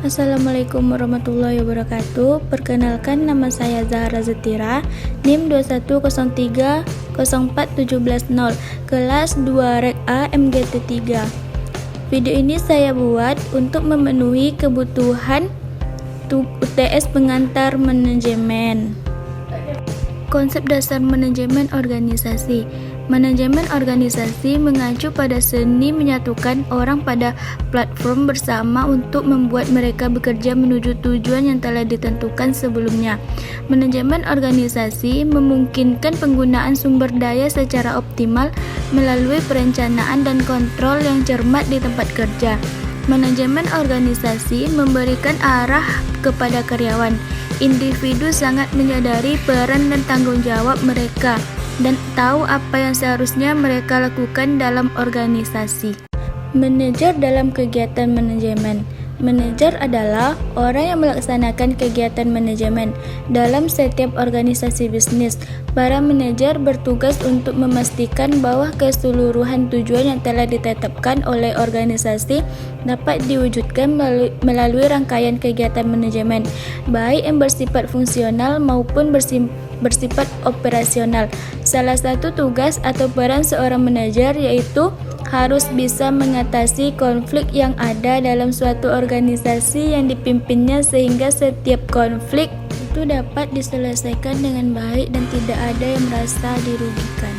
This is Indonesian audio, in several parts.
Assalamualaikum warahmatullahi wabarakatuh. Perkenalkan, nama saya Zahra Zetira, NIM 210304170, kelas 2 Rek A MGT 3. Video ini saya buat untuk memenuhi kebutuhan UTS pengantar manajemen. Konsep dasar manajemen organisasi. Manajemen organisasi mengacu pada seni menyatukan orang pada platform bersama untuk membuat mereka bekerja menuju tujuan yang telah ditentukan sebelumnya. Manajemen organisasi memungkinkan penggunaan sumber daya secara optimal melalui perencanaan dan kontrol yang cermat di tempat kerja. Manajemen organisasi memberikan arah kepada karyawan. Individu sangat menyadari peran dan tanggung jawab mereka dan tahu apa yang seharusnya mereka lakukan dalam organisasi. Manajer dalam kegiatan manajemen. Manajer adalah orang yang melaksanakan kegiatan manajemen dalam setiap organisasi bisnis. Para manajer bertugas untuk memastikan bahwa keseluruhan tujuan yang telah ditetapkan oleh organisasi dapat diwujudkan melalui rangkaian kegiatan manajemen, baik yang bersifat fungsional maupun bersifat operasional. Salah satu tugas atau peran seorang manajer yaitu harus bisa mengatasi konflik yang ada dalam suatu organisasi yang dipimpinnya sehingga setiap konflik itu dapat diselesaikan dengan baik dan tidak ada yang merasa dirugikan.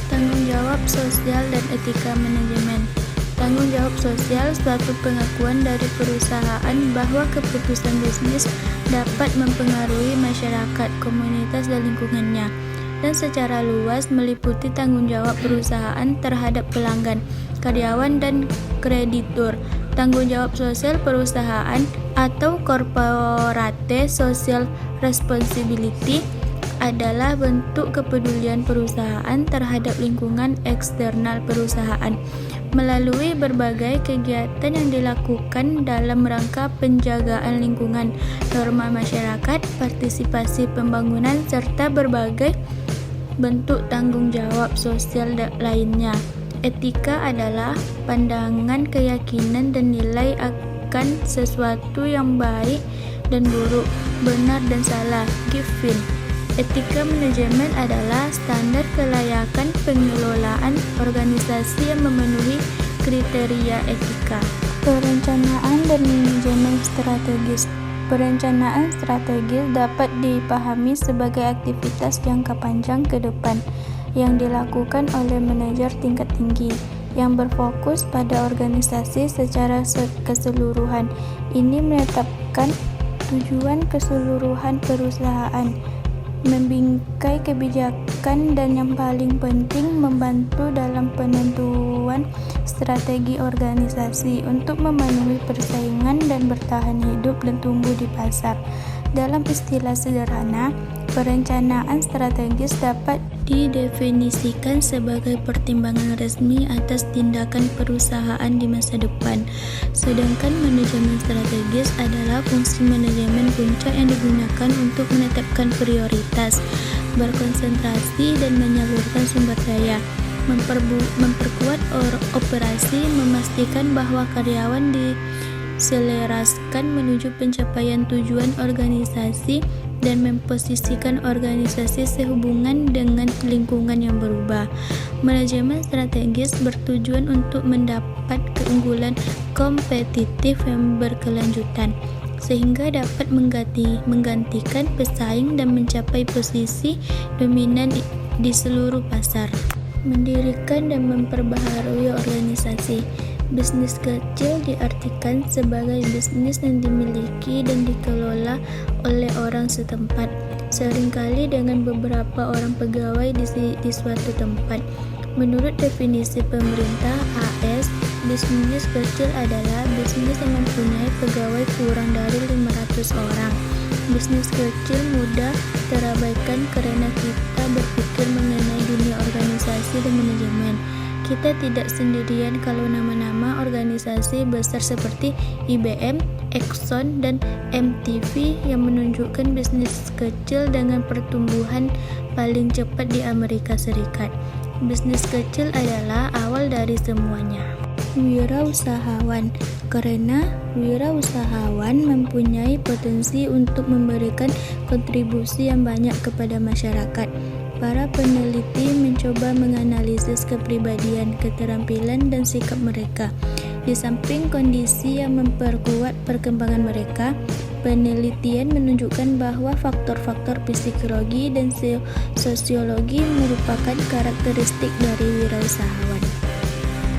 Tanggung jawab sosial dan etika manajemen. Tanggung jawab sosial suatu pengakuan dari perusahaan bahwa keputusan bisnis dapat mempengaruhi masyarakat, komunitas, dan lingkungannya, dan secara luas meliputi tanggung jawab perusahaan terhadap pelanggan, karyawan, dan kreditur. Tanggung jawab sosial perusahaan atau corporate social responsibility adalah bentuk kepedulian perusahaan terhadap lingkungan eksternal perusahaan melalui berbagai kegiatan yang dilakukan dalam rangka penjagaan lingkungan, norma masyarakat, partisipasi pembangunan, serta berbagai bentuk tanggung jawab sosial lainnya. Etika adalah pandangan, keyakinan, dan nilai akan sesuatu yang baik dan buruk, benar dan salah. Given. Etika manajemen adalah standar kelayakan pengelolaan organisasi yang memenuhi kriteria etika. Perencanaan dan manajemen strategis. Perencanaan strategis dapat dipahami sebagai aktivitas jangka panjang ke depan yang dilakukan oleh manajer tingkat tinggi yang berfokus pada organisasi secara keseluruhan. Ini menetapkan tujuan keseluruhan perusahaan, membingkai kebijakan, dan yang paling penting membantu dalam penentuan strategi organisasi untuk memenuhi persaingan dan bertahan hidup dan tumbuh di pasar. Dalam istilah sederhana, perencanaan strategis dapat didefinisikan sebagai pertimbangan resmi atas tindakan perusahaan di masa depan. Sedangkan manajemen strategis adalah fungsi manajemen puncak yang digunakan untuk menetapkan prioritas, berkonsentrasi dan menyalurkan sumber daya, memperkuat operasi, memastikan bahwa karyawan diselaraskan menuju pencapaian tujuan organisasi, dan memposisikan organisasi sehubungan dengan lingkungan yang berubah. Manajemen strategis bertujuan untuk mendapat keunggulan kompetitif yang berkelanjutan, sehingga dapat menggantikan pesaing dan mencapai posisi dominan di seluruh pasar. Mendirikan dan memperbaharui organisasi. Bisnis kecil diartikan sebagai bisnis yang dimiliki dan dikelola oleh orang setempat, seringkali dengan beberapa orang pegawai di suatu tempat. Menurut definisi pemerintah AS, bisnis kecil adalah bisnis yang mempunyai pegawai kurang dari 500 orang. Bisnis kecil mudah terabaikan karena kita berpikir mengenai dunia organisasi dan manajemen. Kita tidak sendirian kalau nama-nama organisasi besar seperti IBM, Exxon, dan MTV yang menunjukkan bisnis kecil dengan pertumbuhan paling cepat di Amerika Serikat. Bisnis kecil adalah awal dari semuanya. wirausahawan, karena wirausahawan mempunyai potensi untuk memberikan kontribusi yang banyak kepada masyarakat. Para peneliti mencoba menganalisis kepribadian, keterampilan, dan sikap mereka. Di samping kondisi yang memperkuat perkembangan mereka, penelitian menunjukkan bahwa faktor-faktor psikologi dan sosiologi merupakan karakteristik dari wirausahawan.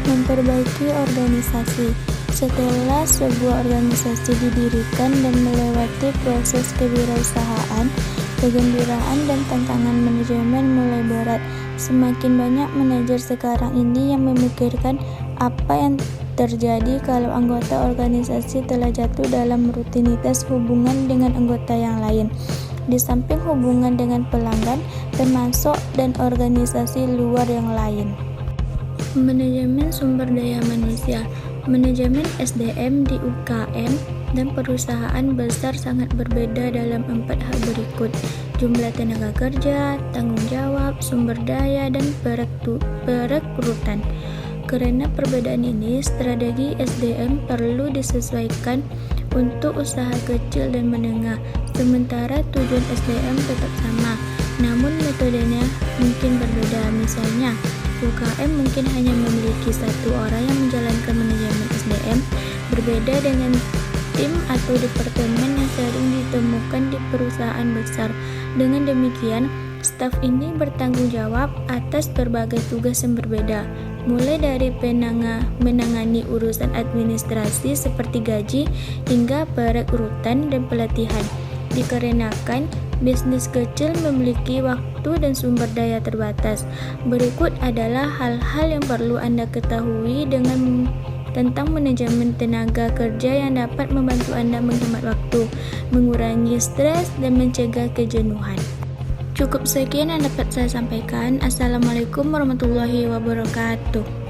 Memperbaiki organisasi. Setelah sebuah organisasi didirikan dan melewati proses kewirausahaan, kegembiraan dan tantangan manajemen mulai berat. Semakin banyak manajer sekarang ini yang memikirkan apa yang terjadi kalau anggota organisasi telah jatuh dalam rutinitas hubungan dengan anggota yang lain. Di samping hubungan dengan pelanggan, termasuk dan organisasi luar yang lain. Manajemen sumber daya manusia. Manajemen SDM di UKM dan perusahaan besar sangat berbeda dalam 4 hal berikut: jumlah tenaga kerja, tanggung jawab, sumber daya, dan perekrutan. Karena perbedaan ini, strategi SDM perlu disesuaikan untuk usaha kecil dan menengah, sementara tujuan SDM tetap sama, namun metodenya mungkin berbeda. Misalnya, UKM mungkin hanya memiliki 1 orang yang menjalankan manajemen SDM, berbeda dengan tim atau departemen yang sering ditemukan di perusahaan besar. Dengan demikian, staf ini bertanggung jawab atas berbagai tugas yang berbeda, mulai dari menangani urusan administrasi seperti gaji hingga perekrutan dan pelatihan. Dikarenakan bisnis kecil memiliki waktu dan sumber daya terbatas. Berikut adalah hal-hal yang perlu Anda ketahui tentang manajemen tenaga kerja yang dapat membantu Anda menghemat waktu, mengurangi stres, dan mencegah kejenuhan. Cukup sekian yang dapat saya sampaikan. Assalamualaikum warahmatullahi wabarakatuh.